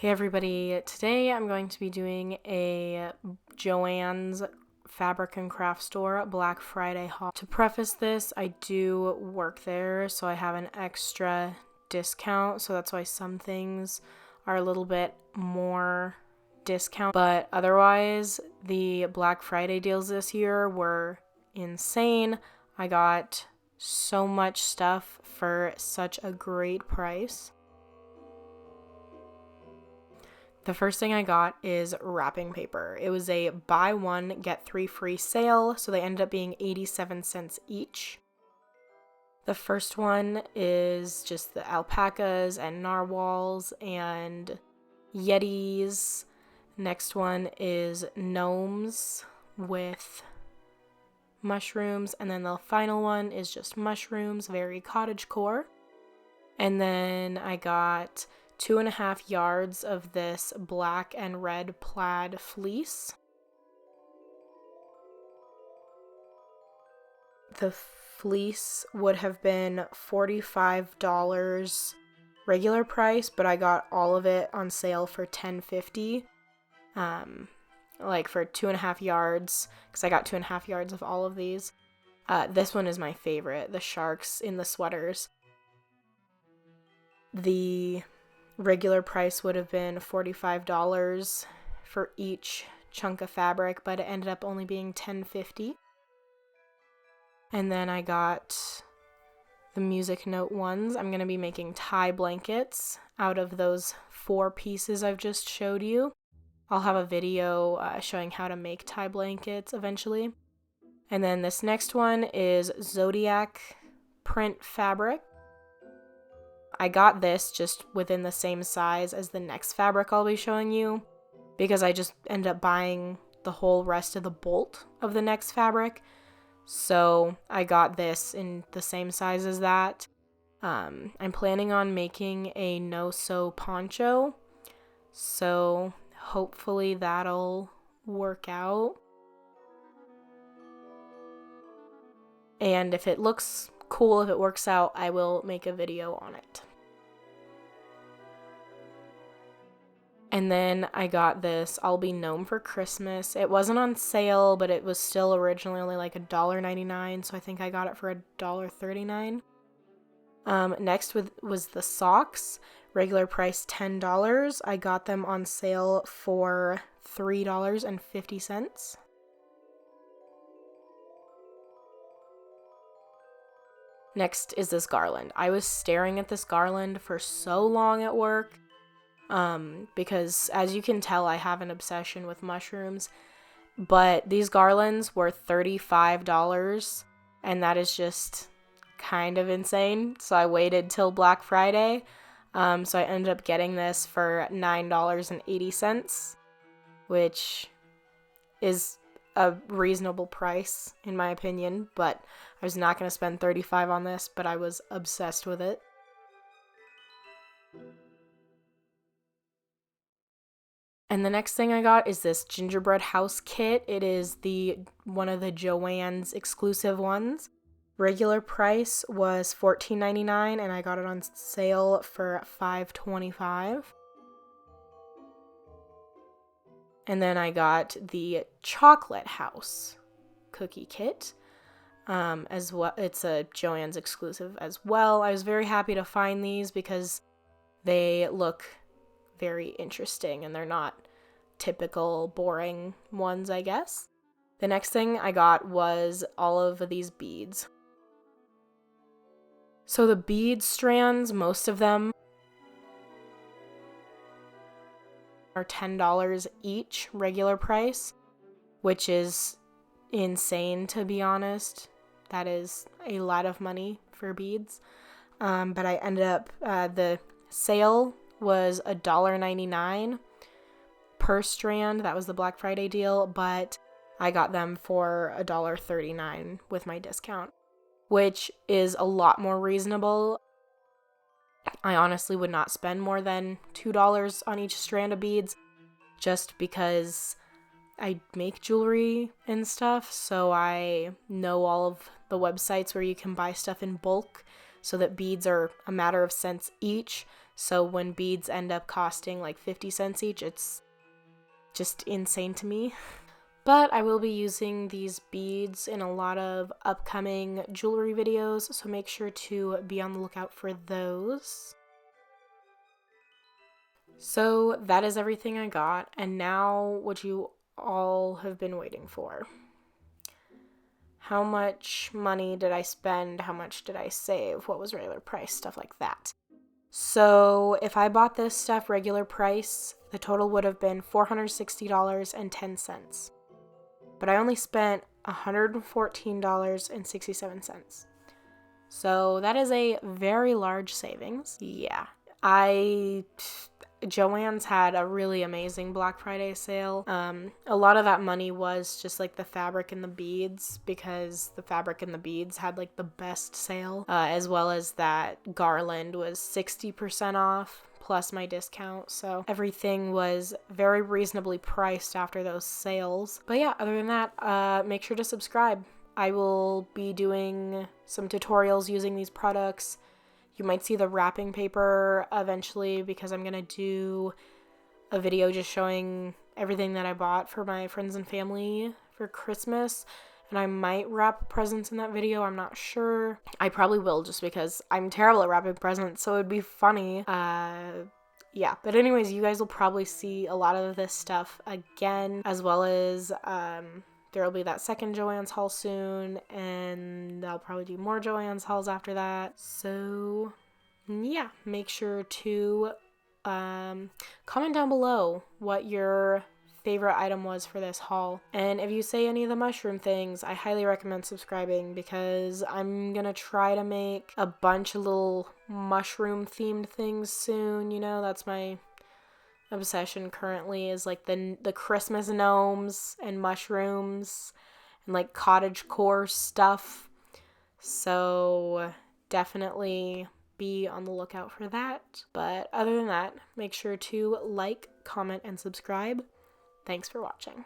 Hey everybody, today I'm going to be doing a JOANN's Fabric and Craft Store Black Friday haul. To preface this, I do work there, so I have an extra discount, so that's why some things are a little bit more discount. But otherwise, the Black Friday deals this year were insane. I got so much stuff for such a great price. The first thing I got is wrapping paper. It was a buy one, get three free sale, so they ended up being 87 cents each. The first one is just the alpacas and narwhals and yetis. Next one is gnomes with mushrooms, and then the final one is just mushrooms, very cottagecore. And then I got 2.5 yards of this black and red plaid fleece. The fleece would have been $45 regular price, but I got all of it on sale for $10.50. Like for 2.5 yards, because I got 2.5 yards of all of these. This one is my favorite, the sharks in the sweaters. The regular price would have been $45 for each chunk of fabric, but it ended up only being $10.50. And then I got the music note ones. I'm going to be making tie blankets out of those 4 pieces I've just showed you. I'll have a video showing how to make tie blankets eventually. And then this next one is Zodiac print fabric. I got this just within the same size as the next fabric I'll be showing you, because I just ended up buying the whole rest of the bolt of the next fabric. So I got this in the same size as that. I'm planning on making a no-sew poncho, so hopefully that'll work out. And if it looks cool, if it works out, I will make a video on it. And then I got this I'll Be Gnome for Christmas. It wasn't on sale, but it was still originally only like $1.99, so I think I got it for $1.39. Next was the socks. Regular price $10. I got them on sale for $3.50. Next is this garland. I was staring at this garland for so long at work. Because as you can tell, I have an obsession with mushrooms, but these garlands were $35, and that is just kind of insane. So I waited till Black Friday. So I ended up getting this for $9.80, which is a reasonable price in my opinion, but I was not going to spend $35 on this, but I was obsessed with it. And the next thing I got is this gingerbread house kit. It is one of the JOANN's exclusive ones. Regular price was $14.99, and I got it on sale for $5.25. And then I got the chocolate house cookie kit as well. It's a JOANN's exclusive as well. I was very happy to find these because they look very interesting and they're not typical boring ones, I guess. The next thing I got was all of these beads. So the bead strands, most of them are $10 each, regular price, which is insane, to be honest. That is a lot of money for beads. But I ended up, the sale was $1.99 per strand. That was the Black Friday deal, but I got them for $1.39 with my discount, which is a lot more reasonable. I honestly would not spend more than $2 on each strand of beads, just because I make jewelry and stuff, so I know all of the websites where you can buy stuff in bulk, so that beads are a matter of cents each. So when beads end up costing like 50 cents each, it's just insane to me. But I will be using these beads in a lot of upcoming jewelry videos, so make sure to be on the lookout for those. So that is everything I got, and now what you all have been waiting for. How much money did I spend? How much did I save? What was regular price? Stuff like that. So if I bought this stuff regular price, the total would have been $460.10. But I only spent $114.67. So that is a very large savings. Yeah. JOANN's had a really amazing Black Friday sale. A lot of that money was just like the fabric and the beads, because the fabric and the beads had like the best sale, as well as that garland was 60% off plus my discount. So everything was very reasonably priced after those sales. But yeah, other than that, make sure to subscribe. I will be doing some tutorials using these products. You might see the wrapping paper eventually, because I'm going to do a video just showing everything that I bought for my friends and family for Christmas. And I might wrap presents in that video. I'm not sure. I probably will, just because I'm terrible at wrapping presents, so it'd be funny. Yeah. But anyways, you guys will probably see a lot of this stuff again, as well as there will be that second JOANN's haul soon, and I'll probably do more JOANN's hauls after that. So yeah, make sure to comment down below what your favorite item was for this haul. And if you say any of the mushroom things, I highly recommend subscribing, because I'm gonna try to make a bunch of little mushroom themed things soon. You know, that's my obsession currently, is like the Christmas gnomes and mushrooms and like cottagecore stuff. So definitely be on the lookout for that. But other than that, make sure to like, comment, and subscribe. Thanks for watching.